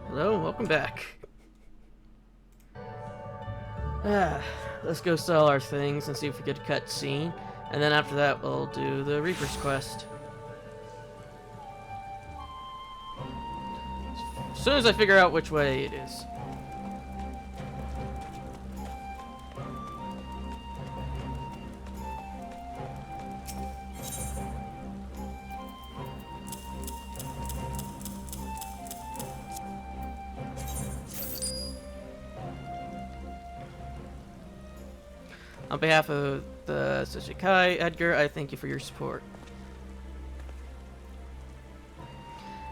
Hello, welcome back. Let's go sell our things and see if we get a cut scene. And then after that, we'll do the Reaper's quest. As soon as I figure out which way it is. On behalf of the Sashikai, Edgar, I thank you for your support.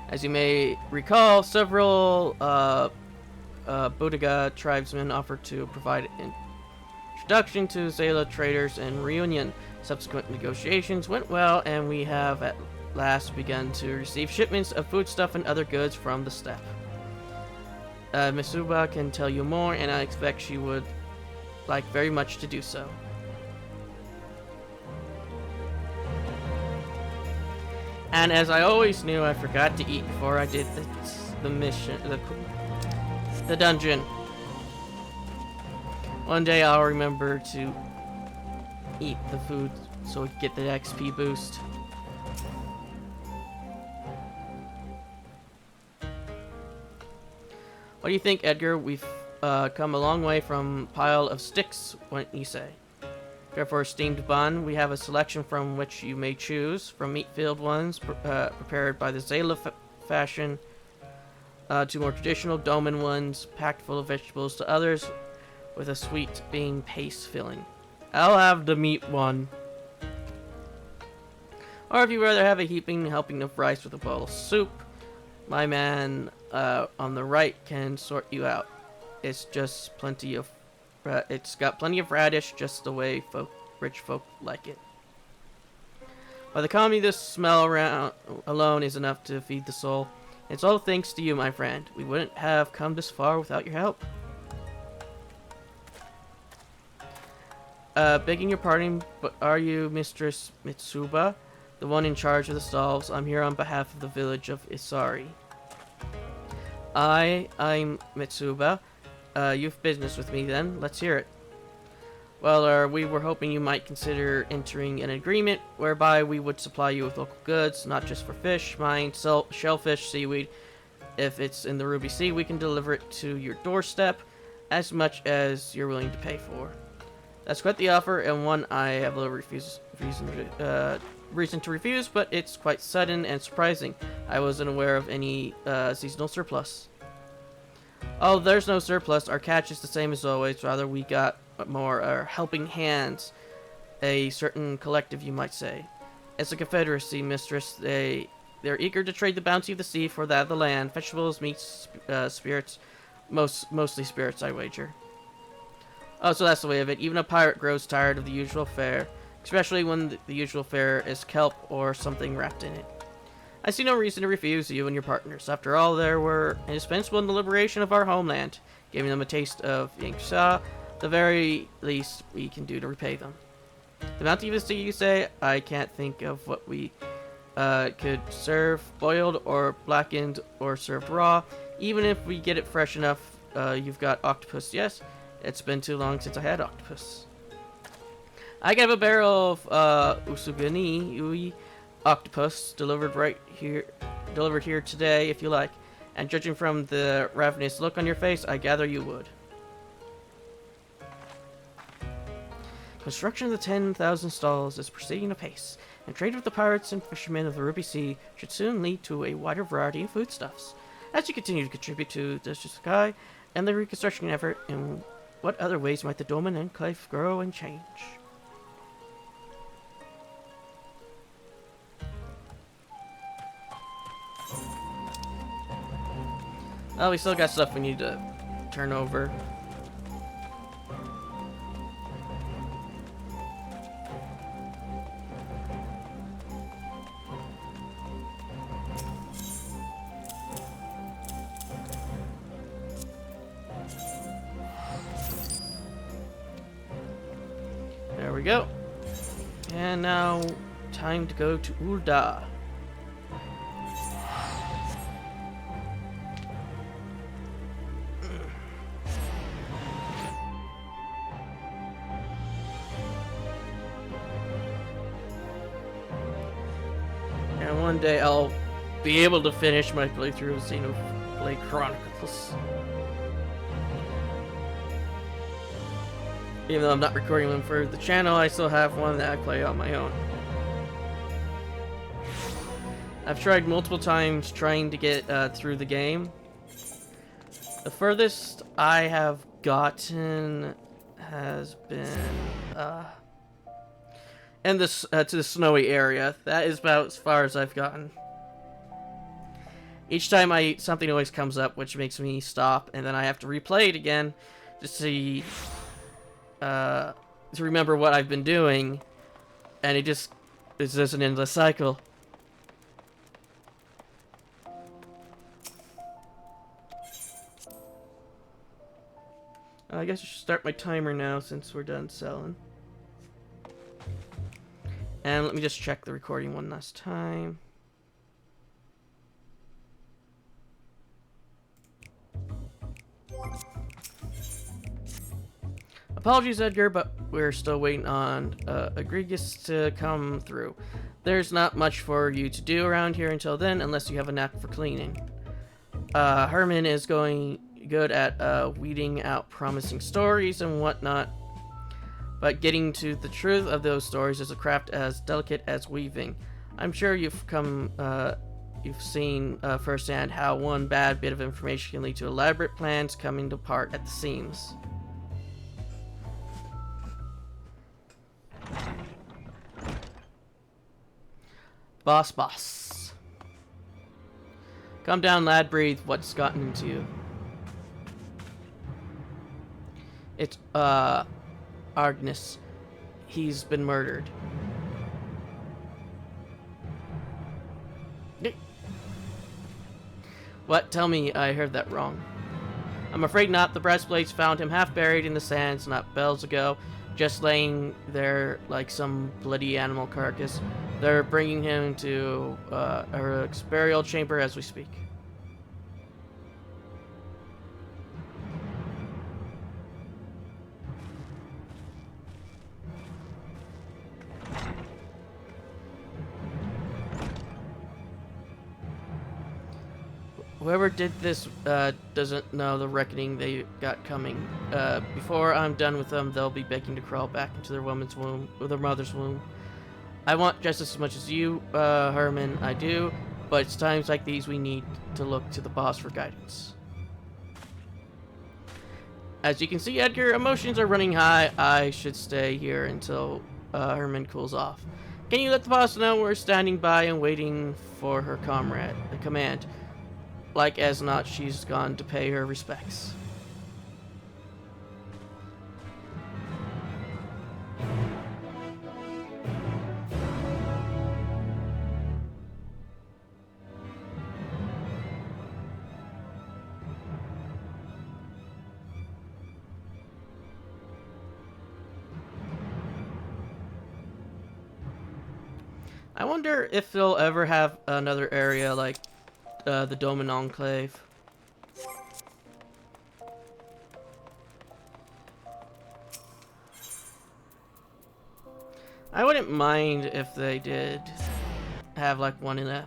As you may recall, several Bodega tribesmen offered to provide an introduction to Zayla traders and reunion. Subsequent negotiations went well, and we have at last begun to receive shipments of foodstuff and other goods from the steppe. Mitsuba can tell you more, and I expect she would like very much to do so. And as I always knew, I forgot to eat before I did the mission, the dungeon. One day I'll remember to eat the food so we can get the XP boost. What do you think, Edgar? We've come a long way from pile of sticks, what you say? Therefore, esteemed Bun, we have a selection from which you may choose, from meat-filled ones prepared by the Zayla fashion, to more traditional Doman ones packed full of vegetables, to others with a sweet bean paste filling. I'll have the meat one. Or if you'd rather have a heaping helping of rice with a bowl of soup, my man on the right can sort you out. It's just plenty of, it's got plenty of radish, just the way rich folk like it. By the economy, this smell around alone is enough to feed the soul. It's all thanks to you, my friend. We wouldn't have come this far without your help. Begging your pardon, but are you Mistress Mitsuba, the one in charge of the stalls? I'm here on behalf of the village of Isari. I'm Mitsuba. You've business with me then. Let's hear it. Well, we were hoping you might consider entering an agreement whereby we would supply you with local goods, not just for fish, mines, shellfish, seaweed. If it's in the Ruby Sea, we can deliver it to your doorstep as much as you're willing to pay for. That's quite the offer, and one I have little reason to refuse, but it's quite sudden and surprising. I wasn't aware of any seasonal surplus. Oh, there's no surplus. Our catch is the same as always. Rather, we got more helping hands. A certain collective, you might say. It's a confederacy, mistress. They're eager to trade the bounty of the sea for that of the land. Vegetables, meats, spirits. Mostly spirits, I wager. Oh, so that's the way of it. Even a pirate grows tired of the usual fare. Especially when the usual fare is kelp or something wrapped in it. I see no reason to refuse you and your partners. After all, they were indispensable in the liberation of our homeland, giving them a taste of Yingxia, the very least we can do to repay them. The bounty of the sea, you say? I can't think of what we could serve boiled or blackened or served raw. Even if we get it fresh enough, you've got octopus, yes? It's been too long since I had octopus. I can have a barrel of usugani octopus delivered here today if you like, and judging from the ravenous look on your face, I gather you would. Construction of the 10,000 stalls is proceeding apace, and trade with the pirates and fishermen of the Ruby Sea should soon lead to a wider variety of foodstuffs. As you continue to contribute to the Sky and the reconstruction effort, in what other ways might the Doman Enclave grow and change? Oh, we still got stuff we need to turn over. There we go. And now, time to go to Ul'dah. one day I'll be able to finish my playthrough of Xenoblade Chronicles. Even though I'm not recording them for the channel, I still have one that I play on my own. I've tried multiple times trying to get through the game. The furthest I have gotten has been in this to the snowy area. That is about as far as I've gotten. Each time something always comes up, which makes me stop, and then I have to replay it again to see to remember what I've been doing, and it's just an endless cycle. I guess I should start my timer now since we're done selling. And let me just check the recording one last time. Apologies, Edgar, but we're still waiting on Egregious to come through. There's not much for you to do around here until then, unless you have a knack for cleaning. Herman is going good at weeding out promising stories and whatnot, but getting to the truth of those stories is a craft as delicate as weaving. I'm sure you've seen firsthand how one bad bit of information can lead to elaborate plans coming apart at the seams. Boss. Calm down, lad, breathe. What's gotten into you? It's, Agnes. He's been murdered. What? Tell me I heard that wrong. I'm afraid not. The breastplates found him half buried in the sands not bells ago, just laying there like some bloody animal carcass. They're bringing him to our burial chamber as we speak. Whoever did this doesn't know the reckoning they got coming. Before I'm done with them, they'll be begging to crawl back into their woman's womb, or their mother's womb. I want justice as much as you, Herman. I do, but it's times like these we need to look to the boss for guidance. As you can see, Edgar, emotions are running high. I should stay here until Herman cools off. Can you let the boss know we're standing by and waiting for her command? Like as not, she's gone to pay her respects. I wonder if they'll ever have another area like the Doman Enclave. I wouldn't mind if they did have like one in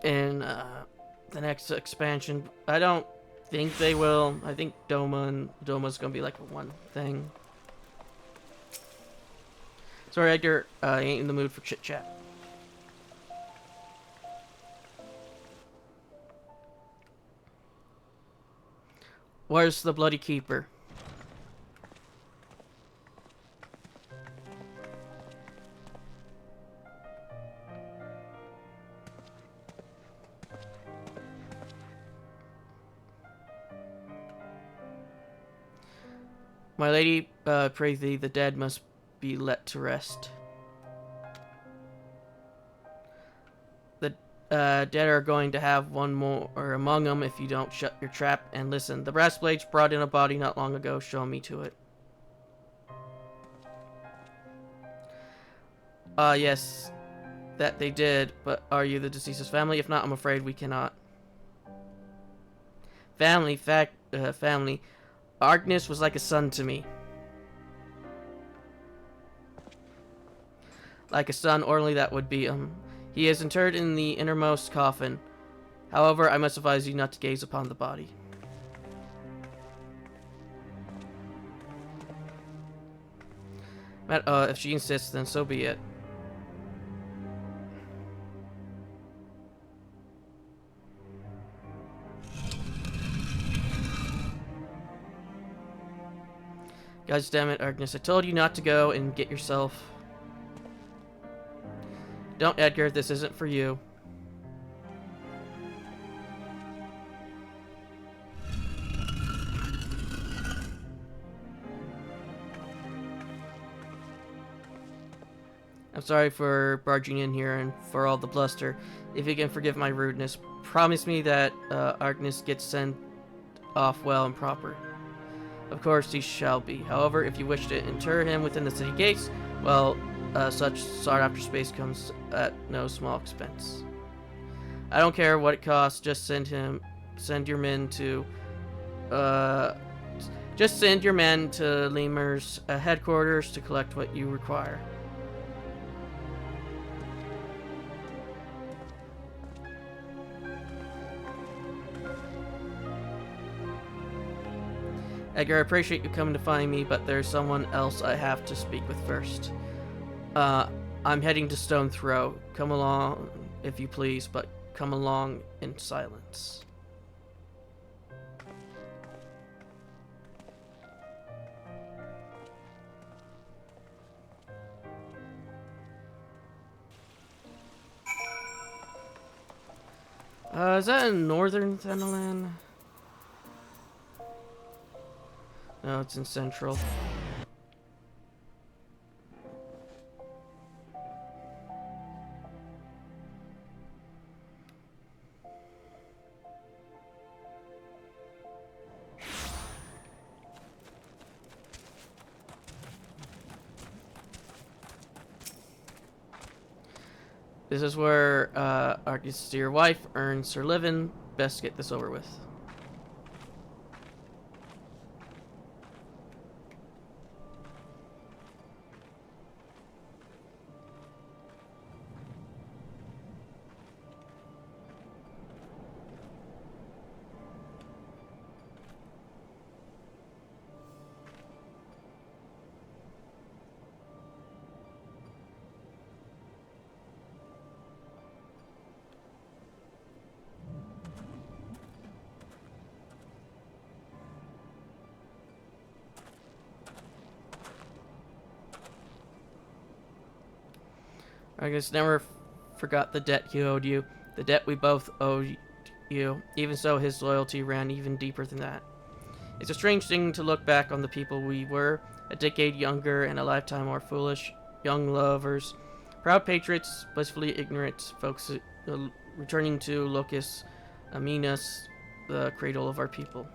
the next expansion. I don't think they will. I think Doma's gonna be like a one thing. Sorry, Edgar, I ain't in the mood for chit chat. Where's the bloody keeper? My lady, pray thee, the dead must be let to rest. The dead are going to have one more among them if you don't shut your trap and listen. The brass blades brought in a body not long ago. Show me to it. Yes, that they did, but are you the deceased's family? If not, I'm afraid we cannot. Family. Agnes was like a son to me. Like a son, only that would be, He is interred in the innermost coffin. However, I must advise you not to gaze upon the body. If she insists, then so be it. God damn it, Agnes. I told you not to go and get yourself... Don't, Edgar. This isn't for you. I'm sorry for barging in here and for all the bluster. If you can forgive my rudeness, promise me that Agnes gets sent off well and proper. Of course he shall be. However, if you wish to inter him within the city gates, well, such sought-after space comes at no small expense. I don't care what it costs. Just send your men to Lemur's headquarters to collect what you require. Edgar, I appreciate you coming to find me, but there's someone else I have to speak with first. I'm heading to Stone Throw. Come along, if you please, but come along in silence. Is that in northern Levelin? No, it's in central. This is where our dear wife earns her living. Best get this over with. I guess never forgot the debt he owed you, the debt we both owed you. Even so, his loyalty ran even deeper than that. It's a strange thing to look back on the people we were, a decade younger and a lifetime more foolish, young lovers, proud patriots, blissfully ignorant folks returning to Locus Aminus, the cradle of our people.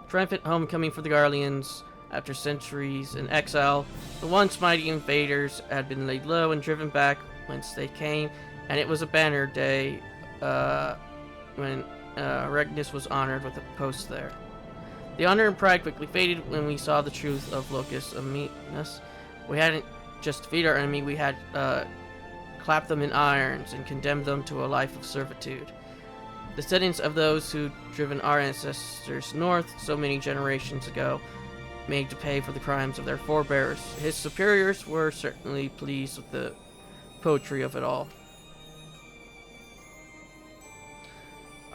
Triumphant homecoming for the Garleans. After centuries in exile, the once mighty invaders had been laid low and driven back whence they came, and it was a banner day when Regnus was honored with a post there. The honor and pride quickly faded when we saw the truth of Locus Aminus. We hadn't just defeated our enemy, we had clapped them in irons and condemned them to a life of servitude. Descendants of those who'd driven our ancestors north so many generations ago, made to pay for the crimes of their forebears. His superiors were certainly pleased with the poetry of it all.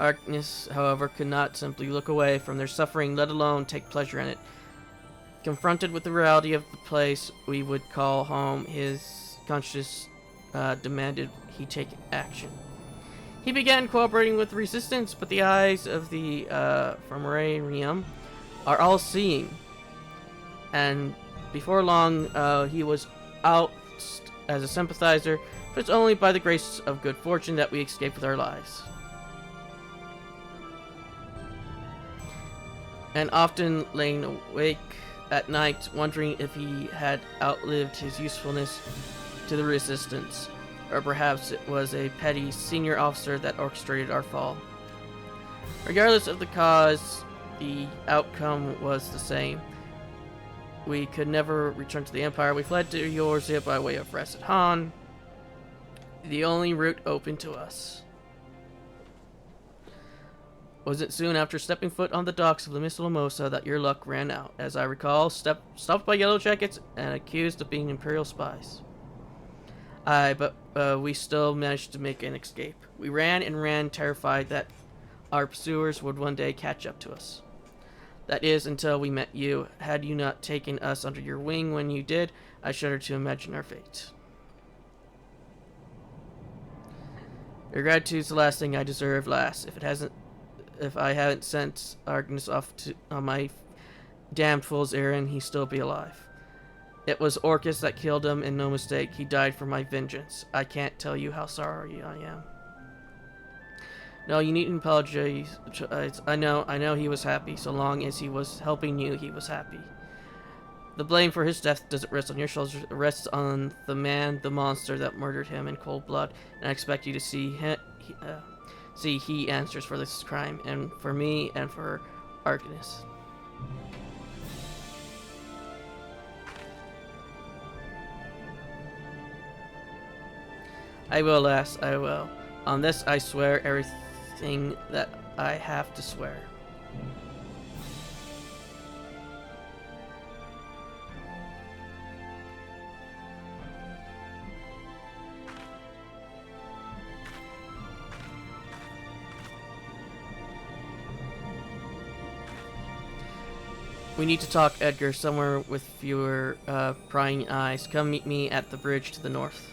Agnes, however, could not simply look away from their suffering, let alone take pleasure in it. Confronted with the reality of the place we would call home, his conscience demanded he take action. He began cooperating with the resistance, but the eyes of the Farmarium are all-seeing. And before long, he was out as a sympathizer, but it's only by the grace of good fortune that we escaped with our lives. And often laying awake at night, wondering if he had outlived his usefulness to the resistance, or perhaps it was a petty senior officer that orchestrated our fall. Regardless of the cause, the outcome was the same. we could never return to the Empire. We fled to Eorzea by way of Reset Han, the only route open to us. Was it soon after stepping foot on the docks of the Miss Lamosa that your luck ran out? As I recall, stopped by Yellow Jackets and accused of being Imperial spies. Aye, but we still managed to make an escape. We ran and ran, terrified that our pursuers would one day catch up to us. That is, until we met you. Had you not taken us under your wing when you did, I shudder to imagine our fate. Your gratitude's the last thing I deserve, lass. If I hadn't sent Agnes off on my damned fool's errand, he'd still be alive. It was Orcus that killed him, and no mistake, he died for my vengeance. I can't tell you how sorry I am. No, you needn't apologize. I know he was happy. So long as he was helping you, he was happy. The blame for his death doesn't rest on your shoulders. It rests on the monster that murdered him in cold blood. And I expect you to see he answers for this crime, and for me, and for Arcanus. I will, lass, I will. On this I swear everything that I have to swear. We need to talk, Edgar, somewhere with fewer prying eyes. Come meet me at the bridge to the north.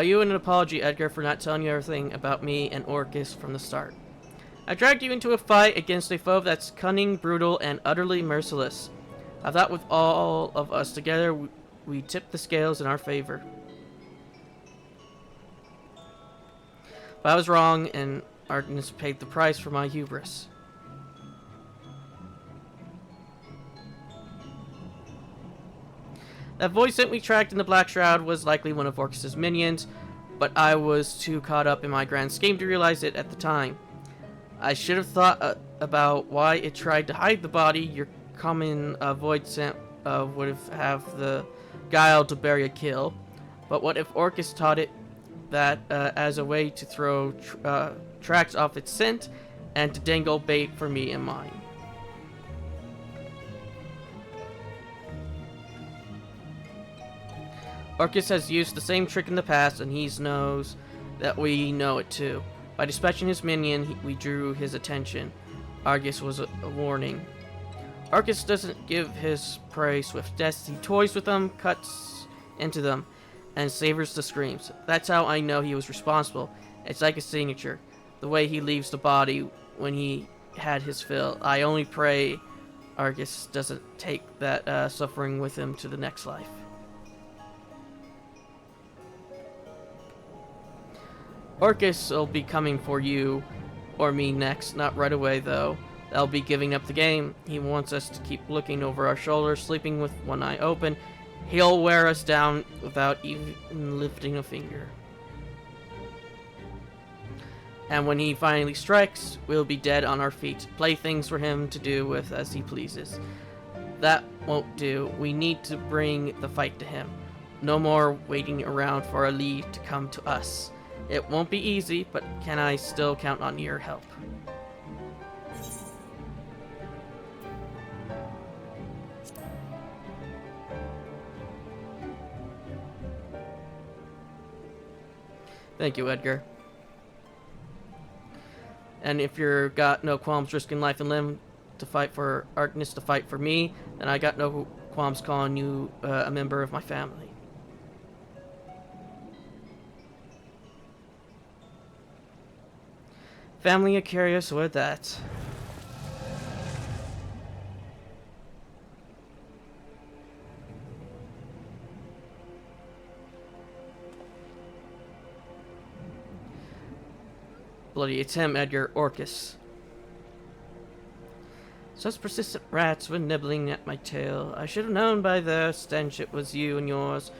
You and an apology, Edgar, for not telling you everything about me and Orcus from the start. I dragged you into a fight against a foe that's cunning, brutal, and utterly merciless. I thought with all of us together, we tipped the scales in our favor. But I was wrong, and Arcanus paid the price for my hubris. That voice that we tracked in the Black Shroud was likely one of Orcus's minions, but I was too caught up in my grand scheme to realize it at the time. I should have thought about why it tried to hide the body. Your common void scent would have the guile to bury a kill. But what if Orcus taught it that as a way to throw tracks off its scent and to dangle bait for me and mine? Orcus has used the same trick in the past, and he knows that we know it too. By dispatching his minion, we drew his attention. Argus was a warning. Argus doesn't give his prey swift deaths. He toys with them, cuts into them, and savors the screams. That's how I know he was responsible. It's like a signature. The way he leaves the body when he had his fill. I only pray Argus doesn't take that suffering with him to the next life. Orcus will be coming for you or me next, not right away though. They'll be giving up the game. He wants us to keep looking over our shoulders, sleeping with one eye open. He'll wear us down without even lifting a finger. And when he finally strikes, we'll be dead on our feet, playthings for him to do with as he pleases. That won't do. We need to bring the fight to him. No more waiting around for a lead to come to us. It won't be easy, but can I still count on your help? Thank you, Edgar. And if you've got no qualms risking life and limb to fight for Archness to fight for me, then I got no qualms calling you a member of my family. Family Icarius with that. Bloody, it's him, Edgar Orcus. Such persistent rats were nibbling at my tail. I should have known by their stench it was you and yours,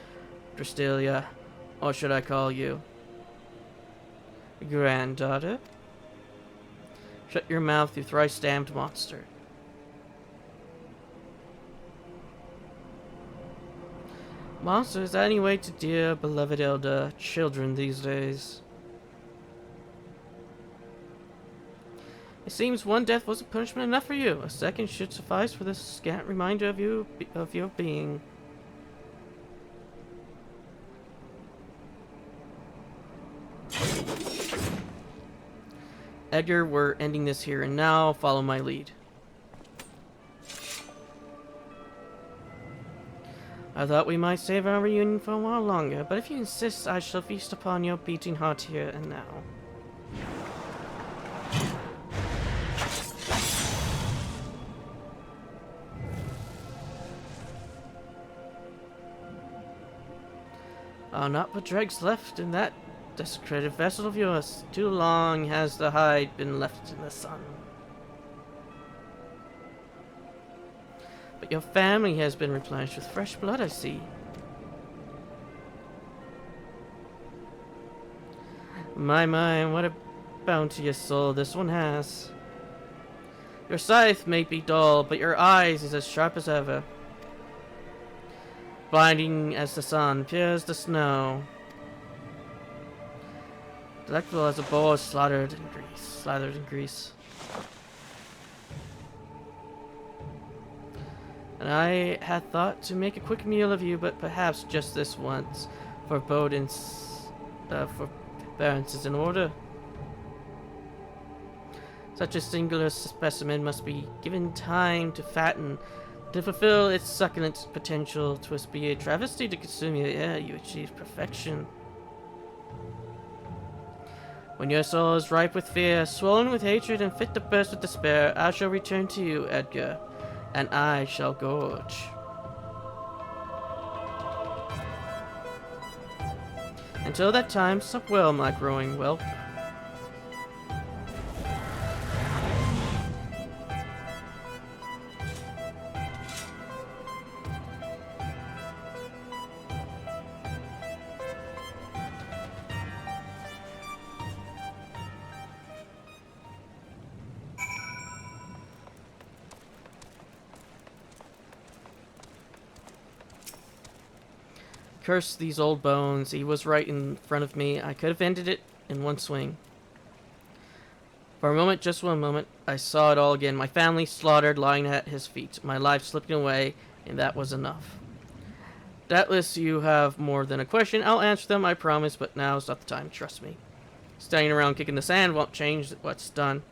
Drastilia. Or should I call you granddaughter? Shut your mouth, you thrice-damned monster. Monster, is that any way to dear, beloved elder children these days? It seems one death wasn't punishment enough for you. A second should suffice for this scant reminder of your being. Edgar, we're ending this here and now. Follow my lead. I thought we might save our reunion for a while longer, but if you insist, I shall feast upon your beating heart here and now. Not but dregs left in that desecrated vessel of yours. Too long has the hide been left in the sun. But your family has been replenished with fresh blood, I see. My, what a bounteous soul this one has. Your scythe may be dull, but your eyes is as sharp as ever. Blinding as the sun, pure as the snow. Delectable as a boar slathered in grease. And I had thought to make a quick meal of you, but perhaps just this once, for forbearance is in order. Such a singular specimen must be given time to fatten. To fulfill its succulent potential, 'twas be a travesty to consume you. Yeah, you achieved perfection. When your soul is ripe with fear, swollen with hatred, and fit to burst with despair, I shall return to you, Edgar, and I shall gorge. Until that time, sup well, my growing whelp. Curse these old bones. He was right in front of me. I could have ended it in one swing. For a moment, just one moment, I saw it all again. My family slaughtered, lying at his feet. My life slipping away, and that was enough. Doubtless you have more than a question. I'll answer them, I promise, but now's not the time. Trust me. Standing around kicking the sand won't change what's done.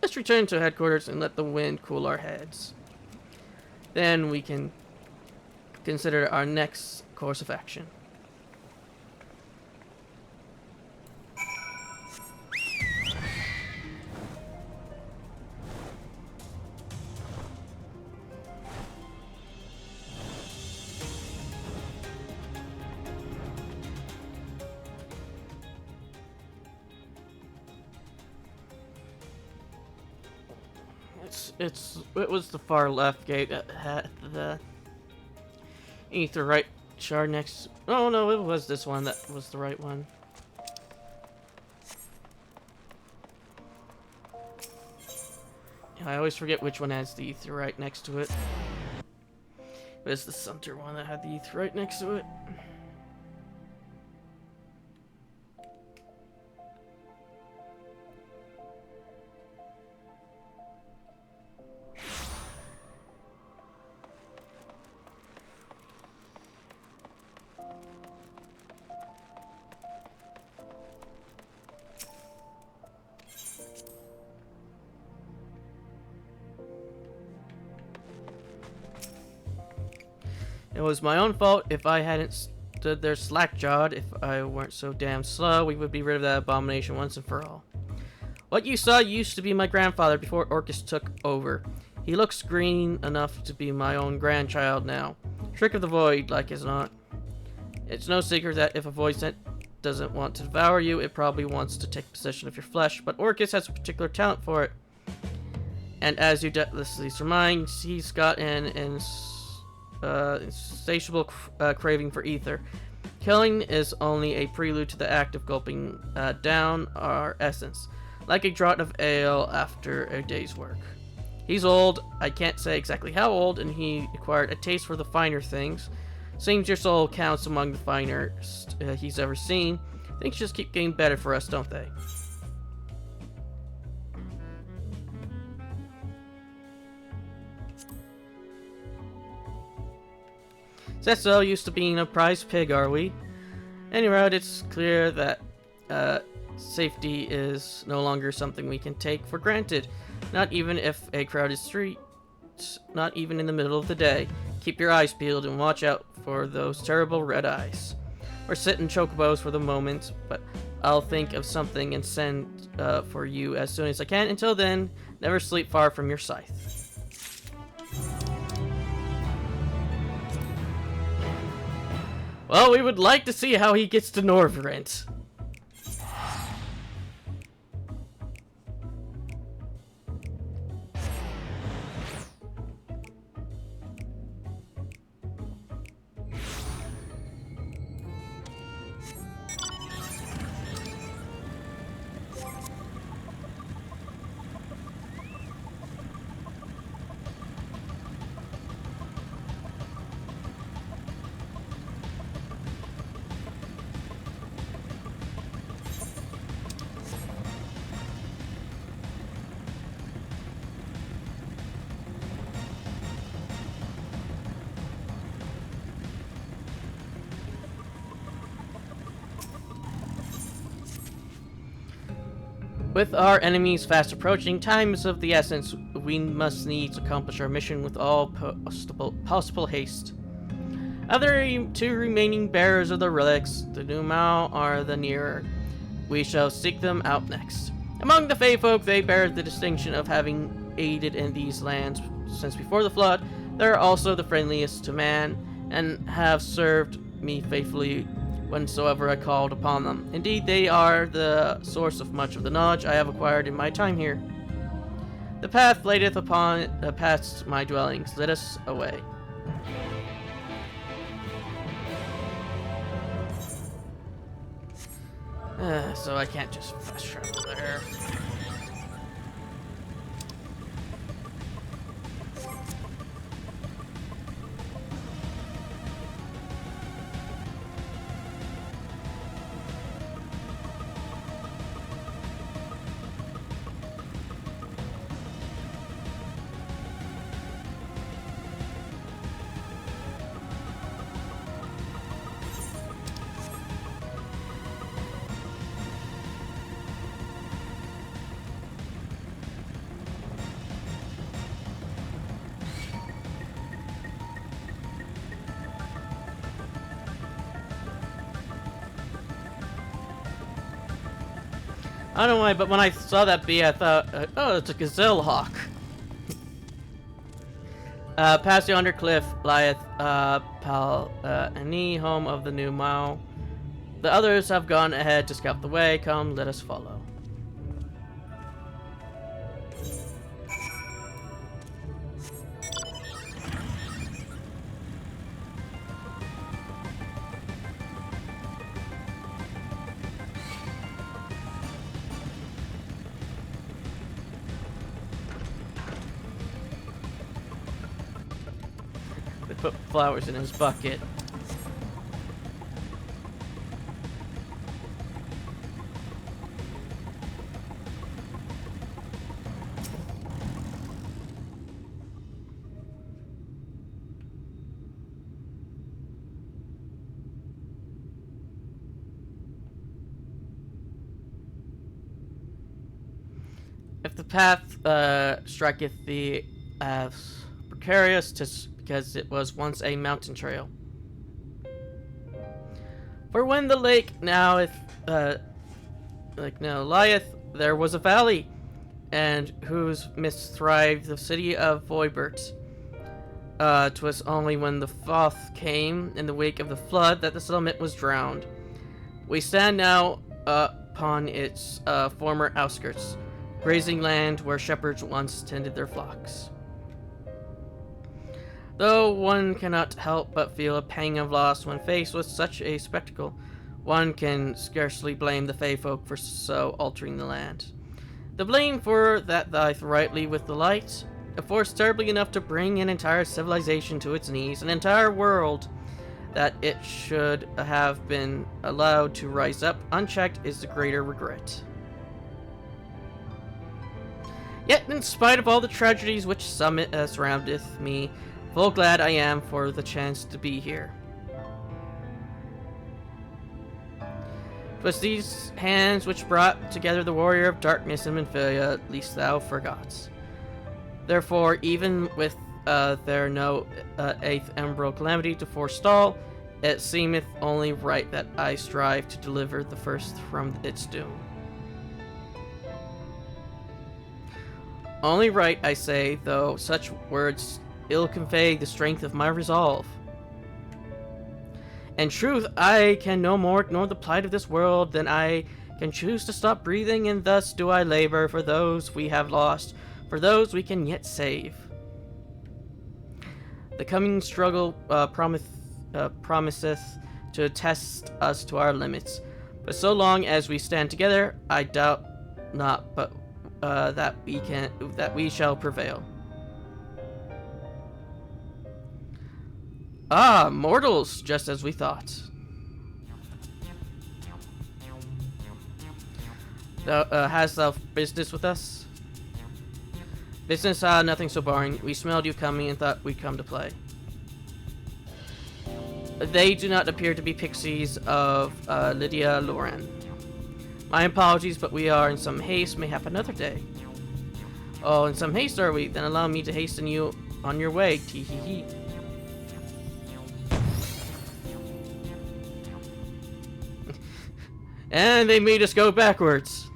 Let's return to headquarters and let the wind cool our heads. Then we can consider our next course of action. It was the far left gate that had the Aetheryte shard next. Oh no, it was this one that was the right one. I always forget which one has the Aetheryte next to it. But it's the center one that had the Aetheryte next to it. It was my own fault if I hadn't stood there slack-jawed. If I weren't so damn slow, we would be rid of that abomination once and for all. What you saw used to be my grandfather before Orcus took over. He looks green enough to be my own grandchild now. Trick of the void, like as not. It's no secret that if a void scent doesn't want to devour you, it probably wants to take possession of your flesh, but Orcus has a particular talent for it. And as you doubtlessly surmise, he's got an insatiable craving for ether. Killing is only a prelude to the act of gulping down our essence, like a draught of ale after a day's work. He's old, I can't say exactly how old, and he acquired a taste for the finer things. Seems your soul counts among the finest he's ever seen. Things just keep getting better for us, don't they? Is that so? Used to being a prize pig, are we? Anyway, it's clear that safety is no longer something we can take for granted. Not even if a crowded street, not even in the middle of the day. Keep your eyes peeled and watch out for those terrible red eyes. We're sitting chocobos for the moment, but I'll think of something and send for you as soon as I can. Until then, never sleep far from your scythe. Well, we would like to see how he gets to Norvrent. With our enemies fast approaching, time is of the essence. We must needs accomplish our mission with all possible haste. Other two remaining bearers of the relics, the Numau, are the nearer. We shall seek them out next. Among the Fey folk, they bear the distinction of having aided in these lands since before the flood. They are also the friendliest to man, and have served me faithfully whensoever I called upon them. Indeed, they are the source of much of the knowledge I have acquired in my time here. The path leadeth upon past my dwellings. Let us away. So I can't just fast travel there. I don't know why, but when I saw that bee, I thought, oh, it's a gazelle hawk. Past yonder cliff lieth Palani, home of the Numau. The others have gone ahead to scout the way. Come, let us follow. Put flowers in his bucket. If the path striketh thee as precarious, 'tis because it was once a mountain trail. For when the lake now lieth, there was a valley, and whose midst thrived the city of Voibert. 'Twas only when the froth came in the wake of the flood that the settlement was drowned. We stand now upon its former outskirts, grazing land where shepherds once tended their flocks. Though one cannot help but feel a pang of loss when faced with such a spectacle, one can scarcely blame the Fey folk for so altering the land. The blame for that lieth rightly with the light, a force terribly enough to bring an entire civilization to its knees, an entire world. That it should have been allowed to rise up unchecked is the greater regret. Yet, in spite of all the tragedies which surroundeth me, full glad I am for the chance to be here. 'Twas these hands which brought together the warrior of darkness and Menphilia, least thou forgotst. Therefore, even with there no eighth emerald calamity to forestall, it seemeth only right that I strive to deliver the first from its doom. Only right, I say, though such words ill convey the strength of my resolve. In truth, I can no more ignore the plight of this world than I can choose to stop breathing, and thus do I labor for those we have lost, for those we can yet save. The coming struggle promiseth to test us to our limits, but so long as we stand together, I doubt not but that we shall prevail. Ah, mortals, just as we thought. Hast thou business with us? Business, nothing so boring. We smelled you coming and thought we'd come to play. They do not appear to be pixies of Lydia Loran. My apologies, but we are in some haste, mayhap another day. Oh, in some haste are we? Then allow me to hasten you on your way, tee-hee-hee. And they made us go backwards.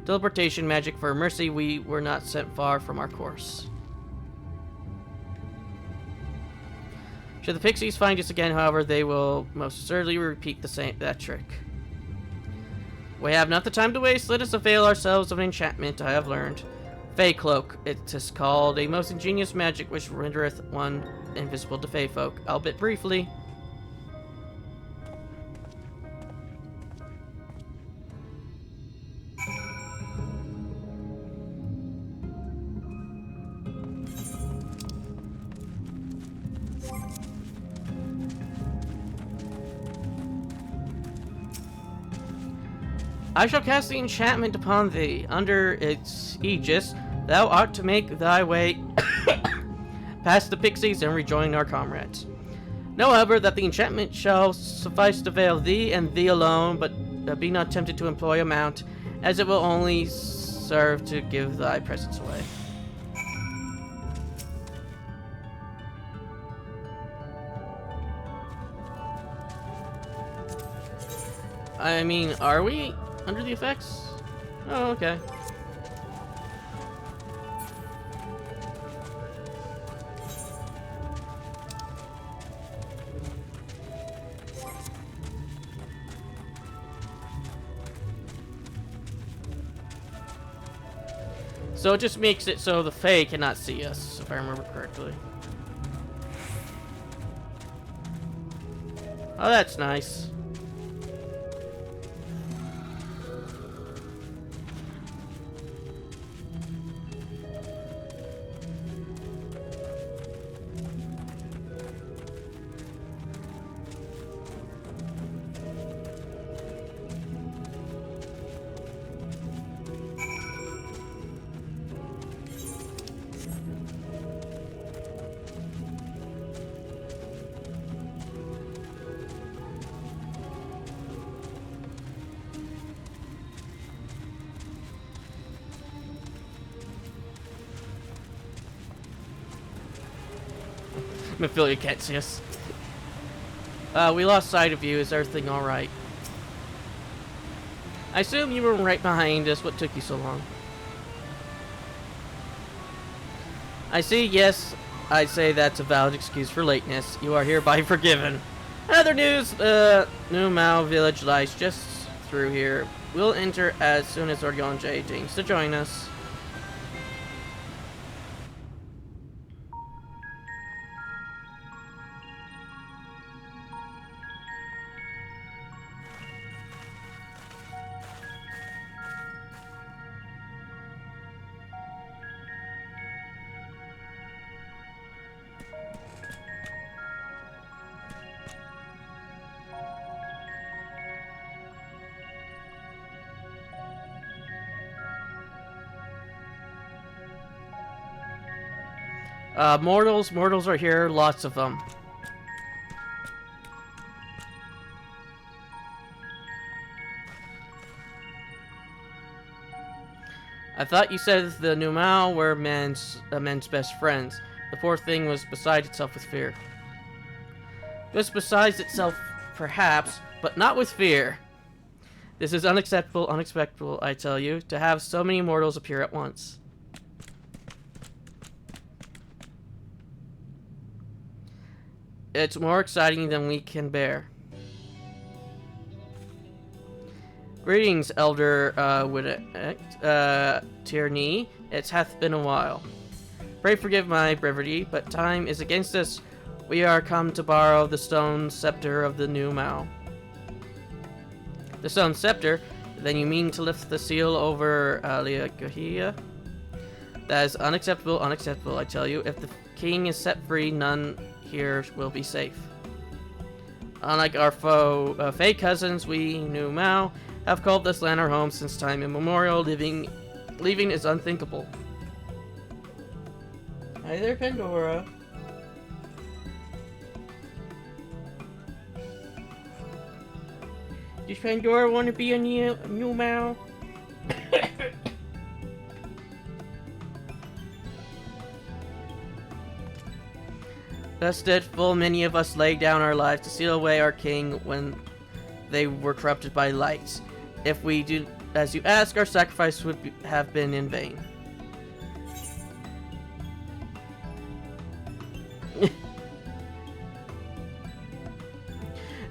Teleportation magic for mercy, we were not sent far from our course. Should the pixies find us again, however, they will most certainly repeat that trick. We have not the time to waste. Let us avail ourselves of an enchantment I have learned. Fey Cloak, it is called, a most ingenious magic which rendereth one invisible to Fey folk, albeit briefly. I shall cast the enchantment upon thee. Under its aegis, thou art to make thy way past the pixies and rejoin our comrades. Know, however, that the enchantment shall suffice to veil thee and thee alone, but be not tempted to employ a mount, as it will only serve to give thy presence away. I mean, are we under the effects? Oh, okay. So it just makes it so the Fae cannot see us, if I remember correctly. Oh, that's nice. Mephilia can't see us. We lost sight of you. Is everything alright? I assume you were right behind us. What took you so long? I see, yes. I say that's a valid excuse for lateness. You are hereby forgiven. Other news, New Mao village lies just through here. We'll enter as soon as Orgon J deigns to join us. Mortals are here, lots of them. I thought you said the Numao were men's best friends. The poor thing was beside itself with fear. It was beside itself, perhaps, but not with fear. This is unacceptable, unexpected, I tell you, to have so many mortals appear at once. It's more exciting than we can bear. Greetings, Elder Tierney. It hath been a while. Pray forgive my brevity, but time is against us. We are come to borrow the stone scepter of the New Mao. The stone scepter? Then you mean to lift the seal over Liagahia? That is unacceptable, unacceptable, I tell you. If the king is set free, none here will be safe. Unlike our Fey cousins, we New Mao have called this land our home since time immemorial. Leaving is unthinkable. Hi there, Pandora. Does Pandora want to be a New Mao? Thus did full many of us lay down our lives to seal away our king when they were corrupted by light. If we do as you ask, our sacrifice would have been in vain.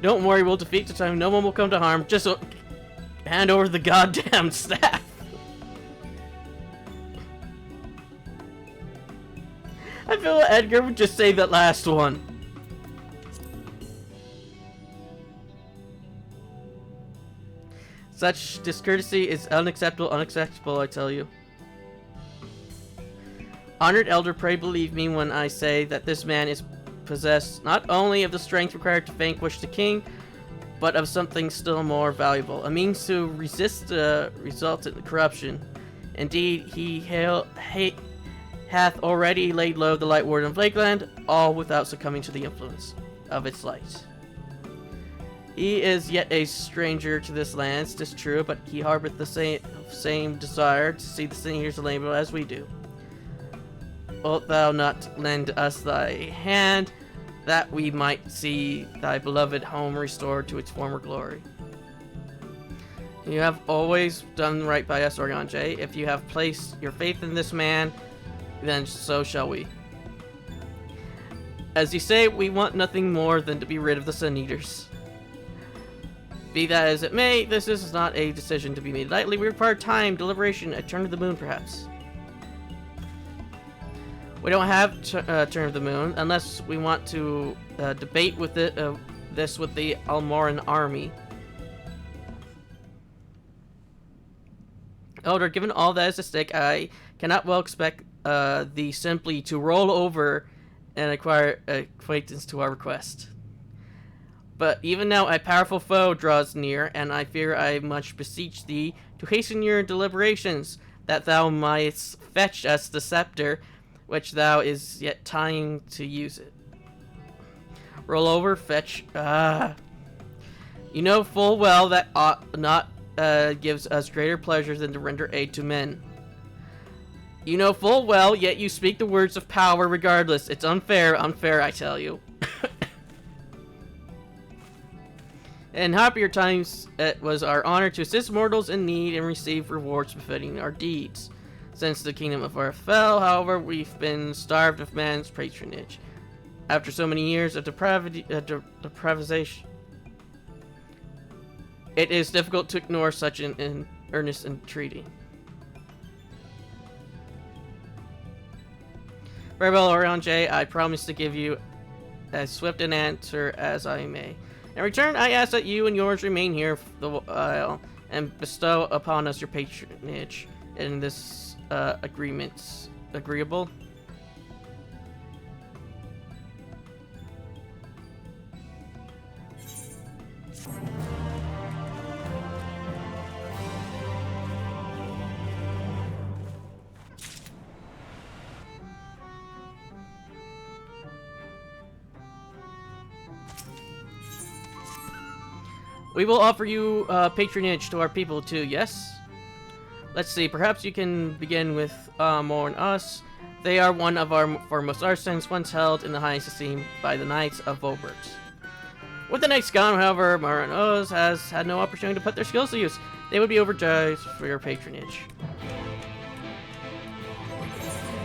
Don't worry, we'll defeat the time. No one will come to harm. Just hand over the goddamn staff. I feel Edgar would just say that last one. Such discourtesy is unacceptable, unacceptable, I tell you. Honored Elder, pray believe me when I say that this man is possessed not only of the strength required to vanquish the king, but of something still more valuable, a means to resist the resultant corruption. Indeed, he hath already laid low the Light Warden of Lakeland, all without succumbing to the influence of its light. He is yet a stranger to this land, 'tis true, but he harboureth the same desire to see the seniors of Label as we do. Wilt thou not lend us thy hand, that we might see thy beloved home restored to its former glory? You have always done right by us, Orgon J. If you have placed your faith in this man, then so shall we. As you say, we want nothing more than to be rid of the Sun Eaters. Be that as it may, this is not a decision to be made lightly. We require time, deliberation, a turn of the moon, perhaps. We don't have turn of the moon unless we want to debate with this with the Almoran army. Elder, given all that is at stake, I cannot well expect thee simply to roll over and acquire acquaintance to our request. But even now a powerful foe draws near, and I fear I much beseech thee to hasten your deliberations, that thou mightst fetch us the scepter, which thou is yet time to use it. Roll over, fetch. You know full well that ought not gives us greater pleasure than to render aid to men. You know full well, yet you speak the words of power regardless. It's unfair, unfair, I tell you. In happier times, it was our honor to assist mortals in need and receive rewards befitting our deeds. Since the kingdom of Earth fell, however, we've been starved of man's patronage. After so many years of deprivation, it is difficult to ignore such an earnest entreaty. Very well, Orion J. I promise to give you as swift an answer as I may. In return, I ask that you and yours remain here for the while and bestow upon us your patronage in this agreements. Agreeable? We will offer you patronage to our people too, yes? Let's see, perhaps you can begin with More and Us. They are one of our foremost artisans, once held in the highest esteem by the Knights of Vobert. With the Knights gone, however, More and Us has had no opportunity to put their skills to use. They would be overjoyed for your patronage.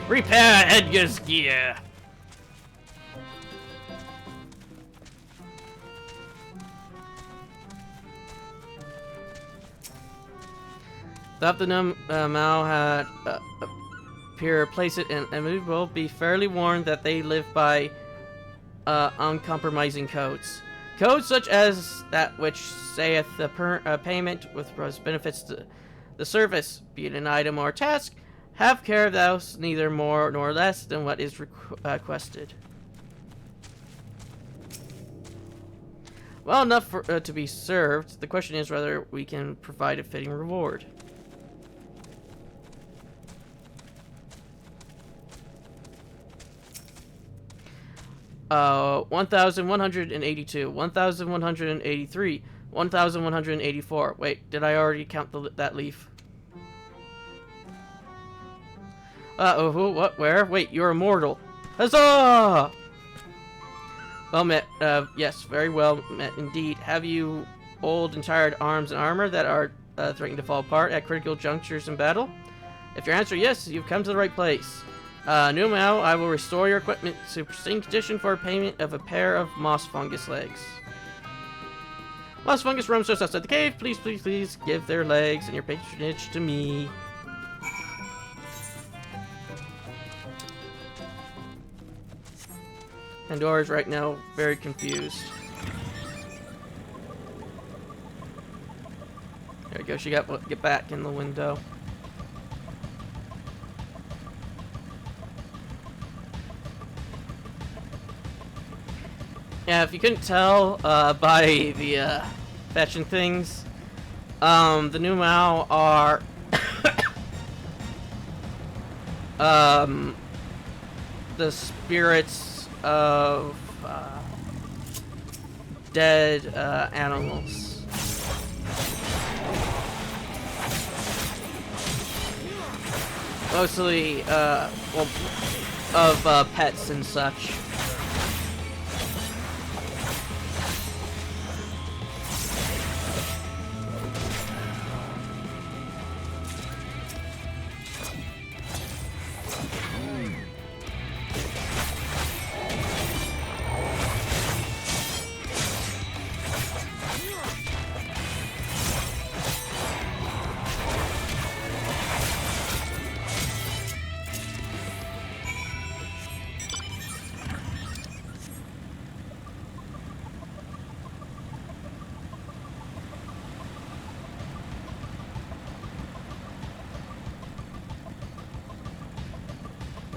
Repair Edgar's gear! That the Mao had appear place it, and we will be fairly warned that they live by uncompromising codes. Codes such as that which saith the payment with benefits to the service, be it an item or a task, have care thou neither more nor less than what is requested. Well enough for, to be served. The question is whether we can provide a fitting reward. 1,182, 1,183, 1,184. Wait, did I already count that leaf? Who, what, where? Wait, you're immortal. Huzzah! Well met, yes, very well met indeed. Have you old and tired arms and armor that are threatening to fall apart at critical junctures in battle? If your answer is yes, you've come to the right place. Numao, I will restore your equipment to pristine condition for payment of a pair of moss fungus legs. Moss fungus roams just outside the cave. Please, please, please give their legs and your patronage to me. Pandora's right now very confused. There we go. She got to get back in the window. Yeah, if you couldn't tell by the fetching things, the new Mao are the spirits of dead animals. Mostly, well, of pets and such.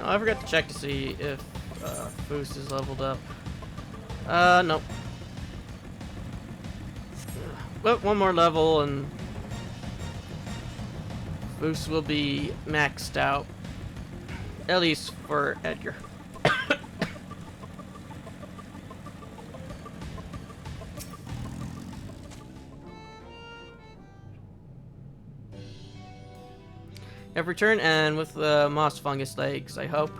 Oh, I forgot to check to see if Boost is leveled up. Nope. But one more level and Boost will be maxed out. At least for Edgar. Have returned, and with the moss fungus legs, I hope.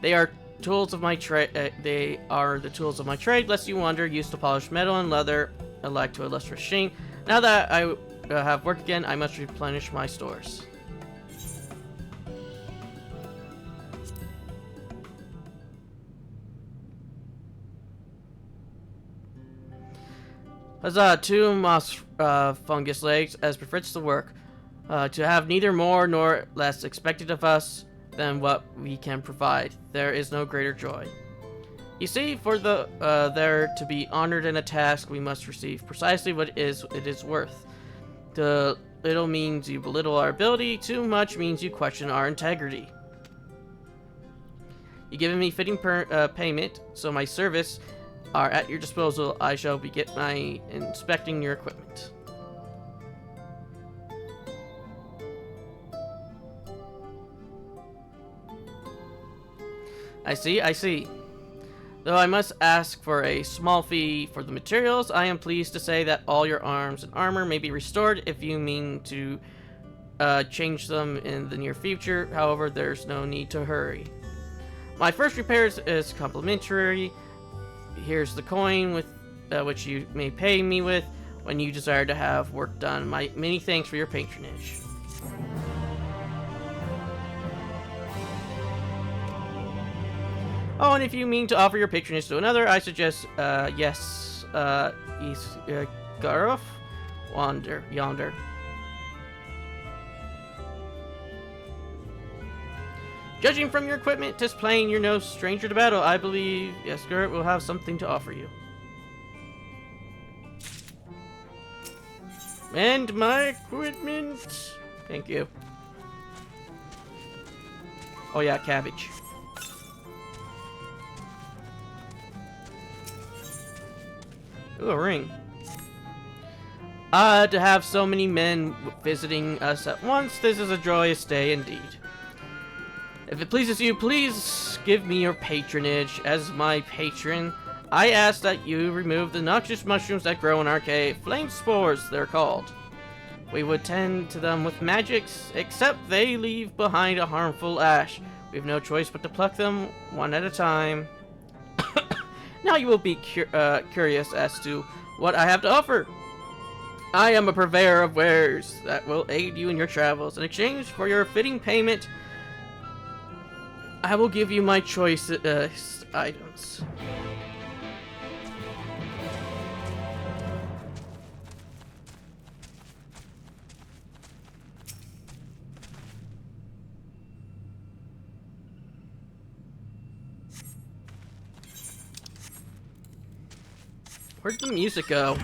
They are tools of my trade. They are the tools of my trade. Lest you wonder, used to polish metal and leather alike to a lustrous sheen. Now that I have work again, I must replenish my stores. Huzzah, 2 moss fungus legs, as befits the work. To have neither more nor less expected of us than what we can provide. There is no greater joy. You see, for there to be honored in a task, we must receive precisely what it is worth. The little means you belittle our ability, too much means you question our integrity. You've given me fitting payment, so my service are at your disposal. I shall begin my inspecting your equipment. I see. Though I must ask for a small fee for the materials, I am pleased to say that all your arms and armor may be restored if you mean to change them in the near future. However, there's no need to hurry. My first repairs is complimentary. Here's the coin with which you may pay me with when you desire to have work done. My many thanks for your patronage. Oh, and if you mean to offer your patronage to another, I suggest, yes, Garov? Yonder. Judging from your equipment, 'tis plain you're no stranger to battle. I believe Yesgurt will have something to offer you. And my equipment. Thank you. Oh yeah, cabbage. Ooh, a ring. To have so many men visiting us at once, this is a joyous day indeed. If it pleases you, please give me your patronage. As my patron, I ask that you remove the noxious mushrooms that grow in our cave. Flame spores, they're called. We would tend to them with magics, except they leave behind a harmful ash. We have no choice but to pluck them one at a time. Now you will be curious as to what I have to offer. I am a purveyor of wares that will aid you in your travels. In exchange for your fitting payment, I will give you my choice items. Where'd the music go?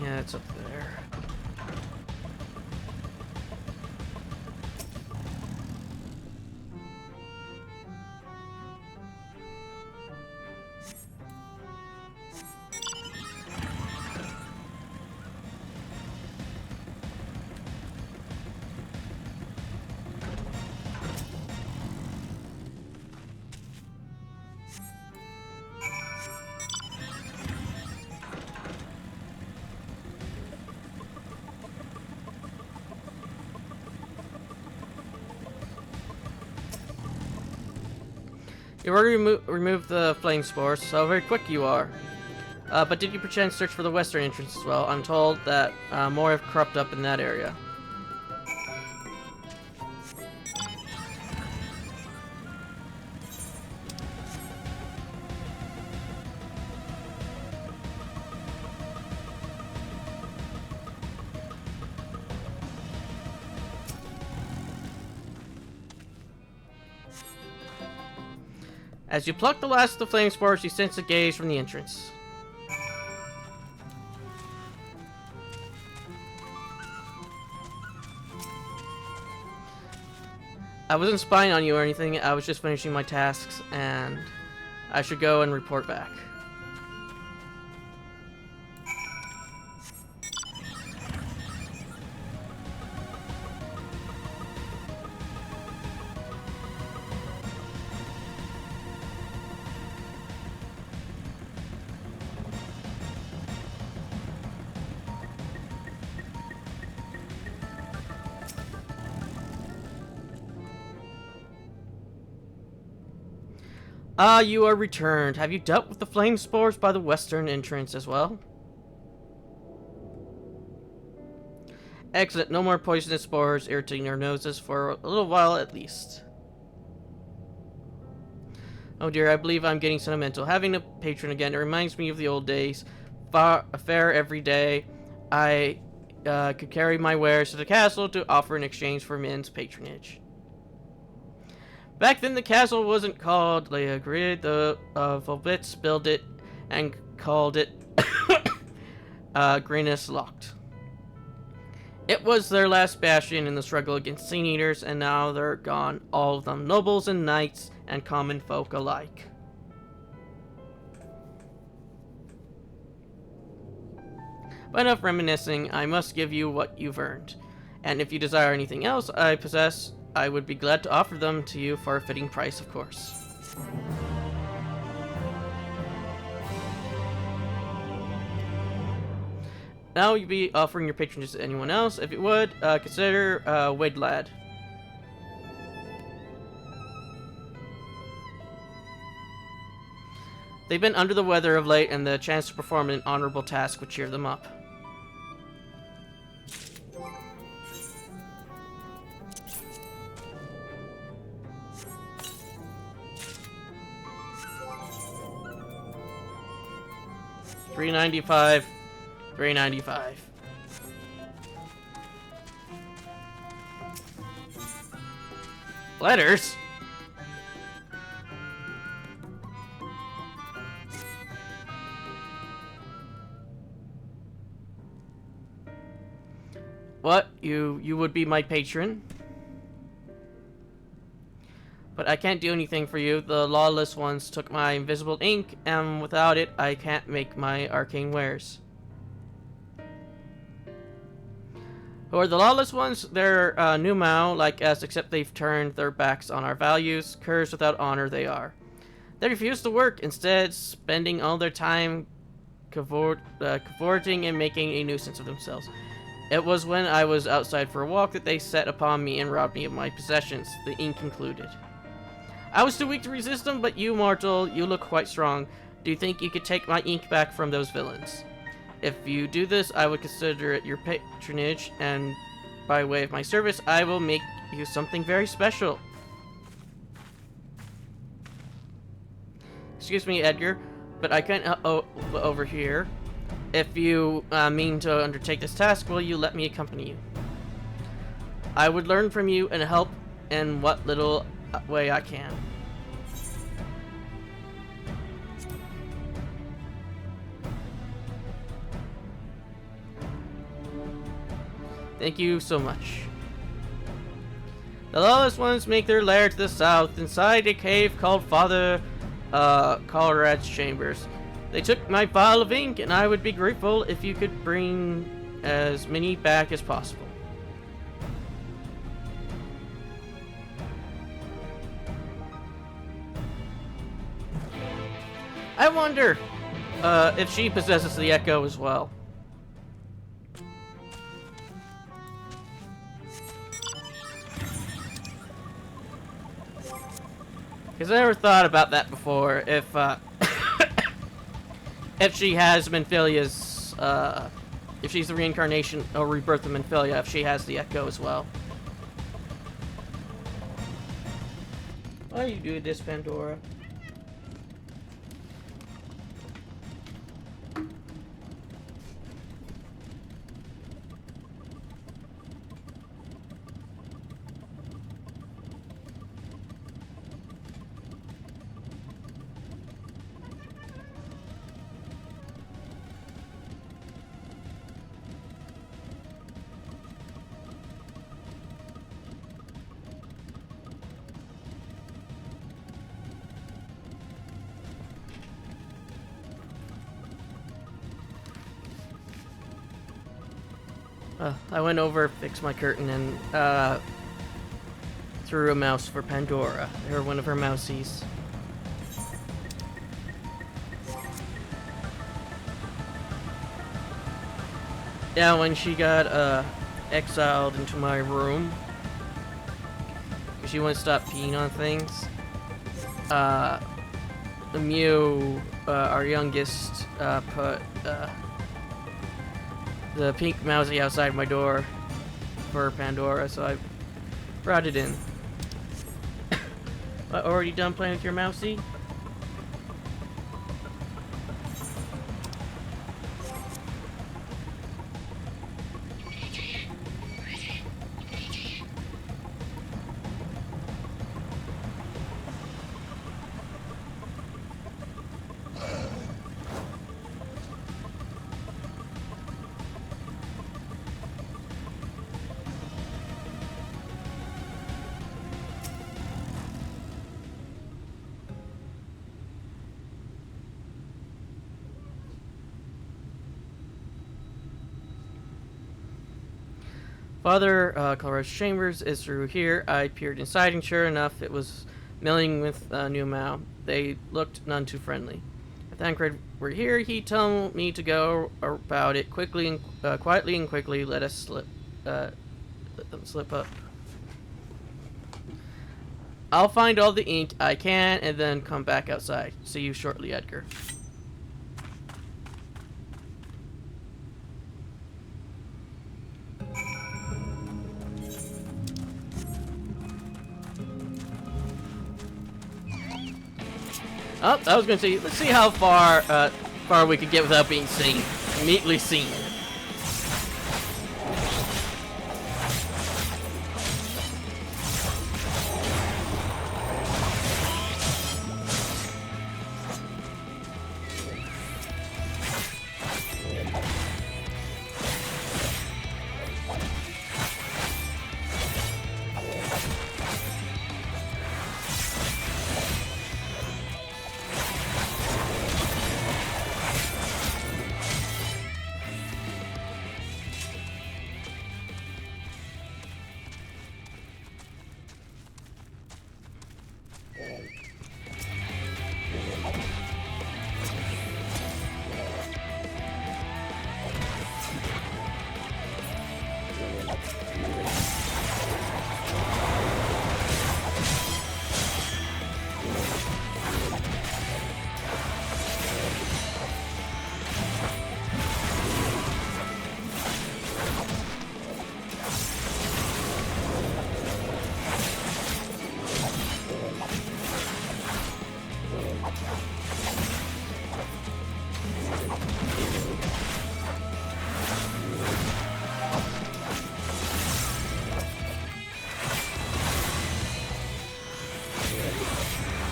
Yeah, it's up there. You already removed the flame spores, so very quick you are. But did you perchance search for the western entrance as well? I'm told that more have cropped up in that area. As you pluck the last of the flame spores, you sense a gaze from the entrance. I wasn't spying on you or anything, I was just finishing my tasks, and I should go and report back. Ah, you are returned. Have you dealt with the flame spores by the western entrance as well? Excellent. No more poisonous spores irritating our noses for a little while at least. Oh dear, I believe I'm getting sentimental. Having a patron again, it reminds me of the old days. A fair every day. I could carry my wares to the castle to offer in exchange for men's patronage. Back then, the castle wasn't called Le Grid. The Volbits built it and called it Grinus Locked. It was their last bastion in the struggle against Sin Eaters, and now they're gone. All of them, nobles and knights, and common folk alike. But enough reminiscing, I must give you what you've earned. And if you desire anything else I possess, I would be glad to offer them to you for a fitting price, of course. Now you'll be offering your patronage to anyone else. If you would, consider Widlad. They've been under the weather of late, and the chance to perform an honorable task would cheer them up. $3.95. $3.95. Letters? What? You would be my patron? But I can't do anything for you. The lawless ones took my invisible ink, and without it, I can't make my arcane wares. Who are the lawless ones? They're new Mao, like us, except they've turned their backs on our values. Curs without honor they are. They refuse to work, instead spending all their time cavorting and making a nuisance of themselves. It was when I was outside for a walk that they set upon me and robbed me of my possessions, the ink included. I was too weak to resist them, but you, mortal, you look quite strong. Do you think you could take my ink back from those villains? If you do this, I would consider it your patronage, and by way of my service, I will make you something very special. Excuse me, Edgar, but I can't over here. If you mean to undertake this task, will you let me accompany you? I would learn from you and help in what little way I can. Thank you so much. The lawless ones make their lair to the south, inside a cave called Father Conrad's Chambers. They took my vial of ink, and I would be grateful if you could bring as many back as possible. I wonder if she possesses the echo as well. Because I never thought about that before, if she has Menphilia's, if she's the reincarnation or rebirth of Menphilia, if she has the echo as well. Why do you do this, Pandora? I went over, fixed my curtain, and threw a mouse for Pandora, or one of her mousies. Yeah, when she got exiled into my room, because she wouldn't stop peeing on things, Mew, our youngest, put the pink mousy outside my door for Pandora, so I brought it in. Already done playing with your mousy? Father Colorado's chambers is through here. I peered inside, and sure enough, it was milling with new Mao. They looked none too friendly. If Thancred were here, he'd tell me to go about it quickly and quietly and quickly. Let them slip up. I'll find all the ink I can and then come back outside. See you shortly, Edgar. Oh, I was going to say, let's see how far we could get without being seen. Immediately seen.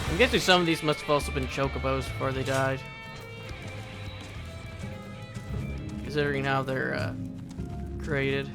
I'm guessing some of these must have also been chocobos before they died. Considering how they're created.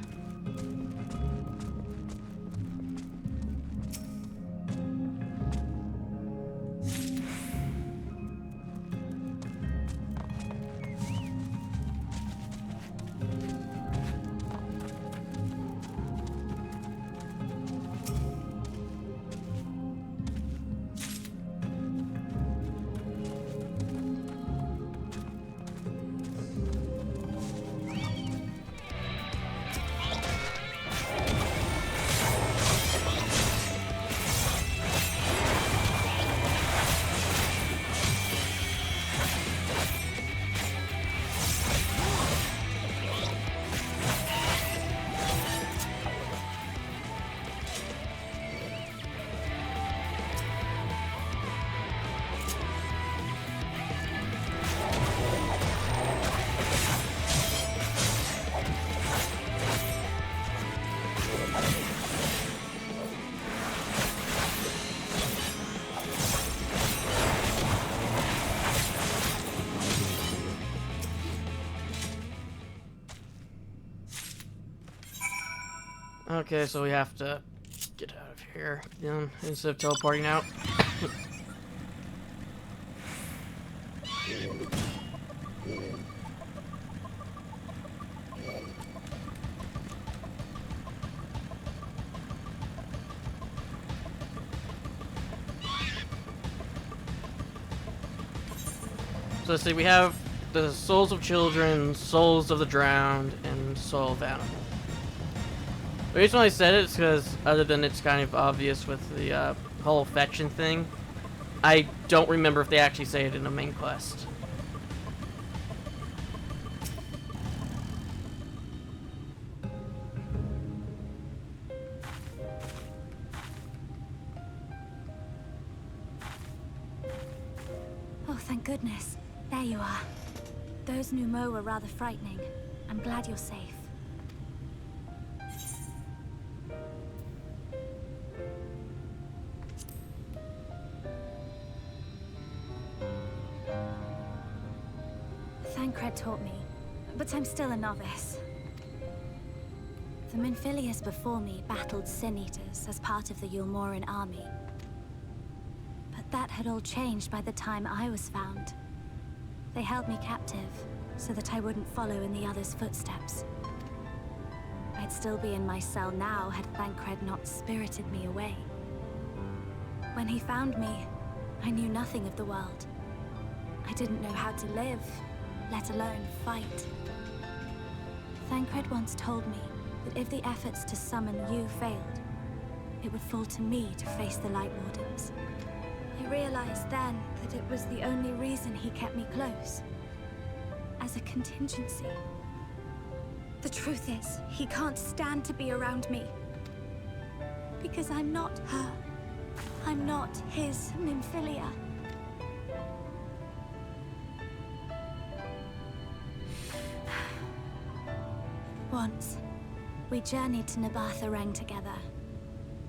Okay, so we have to get out of here instead of teleporting out. So let's see, we have the souls of children, souls of the drowned, and soul of animals. The reason why I said it is because, other than it's kind of obvious with the whole fetching thing, I don't remember if they actually say it in the main quest. Oh, thank goodness. There you are. Those Numo were rather frightening. I'm glad you're safe. Thancred taught me, but I'm still a novice. The Minfilius before me battled Sin-Eaters as part of the Yulmoran army. But that had all changed by the time I was found. They held me captive, so that I wouldn't follow in the others' footsteps. I'd still be in my cell now had Thancred not spirited me away. When he found me, I knew nothing of the world. I didn't know how to live, let alone fight. Thancred once told me that if the efforts to summon you failed, it would fall to me to face the Light Wardens. I realized then that it was the only reason he kept me close. As a contingency. The truth is, he can't stand to be around me. Because I'm not her. I'm not his Minfilia. Once, we journeyed to Nabatha together.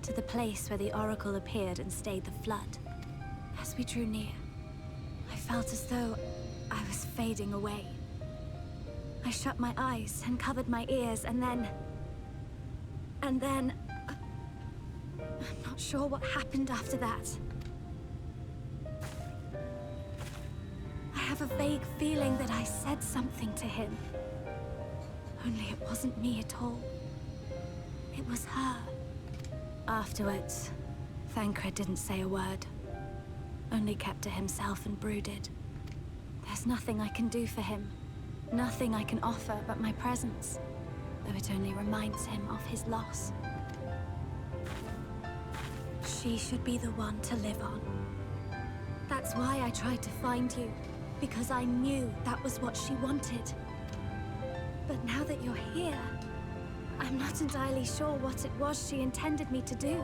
To the place where the Oracle appeared and stayed the flood. As we drew near, I felt as though I was fading away. I shut my eyes and covered my ears, and then... I'm not sure what happened after that. I have a vague feeling that I said something to him. Only it wasn't me at all. It was her. Afterwards, Thancred didn't say a word. Only kept to himself and brooded. There's nothing I can do for him. Nothing I can offer but my presence. Though it only reminds him of his loss. She should be the one to live on. That's why I tried to find you. Because I knew that was what she wanted. But now that you're here, I'm not entirely sure what it was she intended me to do.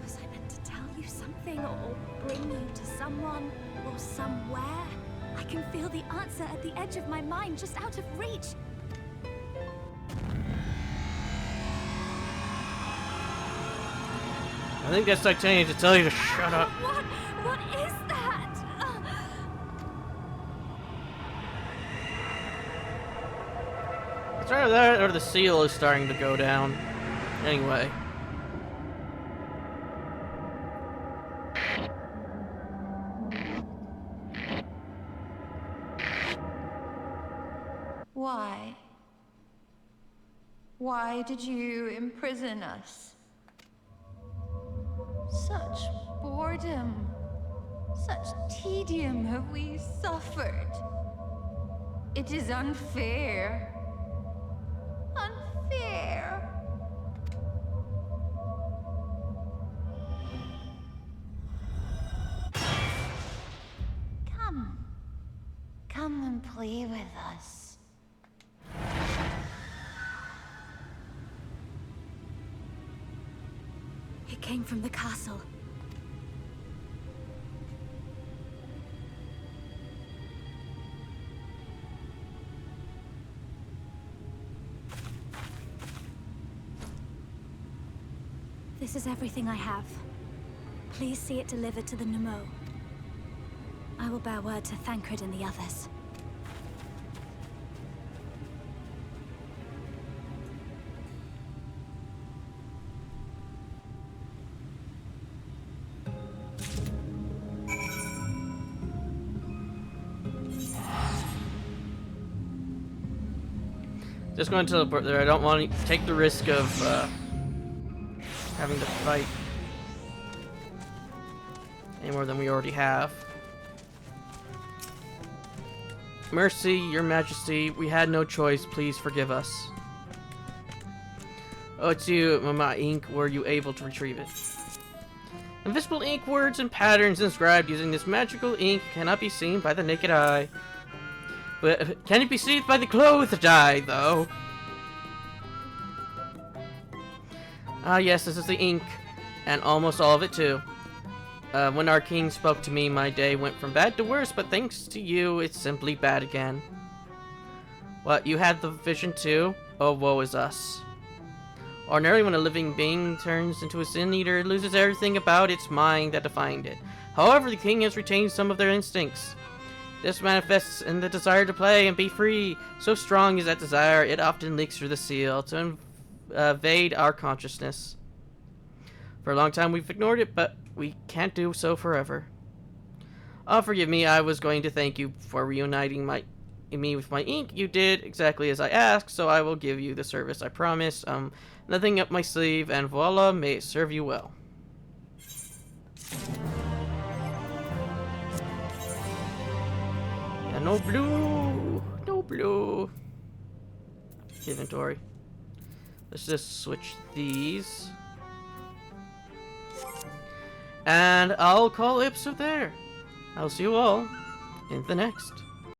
Was I meant to tell you something, or bring you to someone, or somewhere? I can feel the answer at the edge of my mind, just out of reach. I think that's like telling you to tell you to shut up. What is that? It's either that or the seal is starting to go down. Anyway. Why? Why did you imprison us? Such boredom, such tedium have we suffered. It is unfair. Unfair. Come and play with us. It came from the castle. This is everything I have. Please see it delivered to the Numo. I will bear word to Thancred and the others. Just going to teleport there. I don't want to take the risk of having to fight any more than we already have. Mercy, your majesty, we had no choice. Please forgive us. Oh, it's you, Mama Ink. Were you able to retrieve it? Invisible ink words and patterns inscribed using this magical ink cannot be seen by the naked eye. But can it be seen by the clothed eye, though? Ah, yes, this is the ink. And almost all of it, too. When our king spoke to me, my day went from bad to worse, but thanks to you, it's simply bad again. What, you had the vision too? Oh, woe is us. Ordinarily, when a living being turns into a sin eater, it loses everything about its mind that defined it. However, the king has retained some of their instincts. This manifests in the desire to play and be free. So strong is that desire, it often leaks through the seal to invade our consciousness. For a long time, we've ignored it, but we can't do so forever. Oh, forgive me, I was going to thank you for reuniting me with my ink. You did exactly as I asked, so I will give you the service I promised. Nothing up my sleeve, and voila, may it serve you well. And no blue! No blue! Inventory. Let's just switch these. And I'll call episode there. I'll see you all in the next.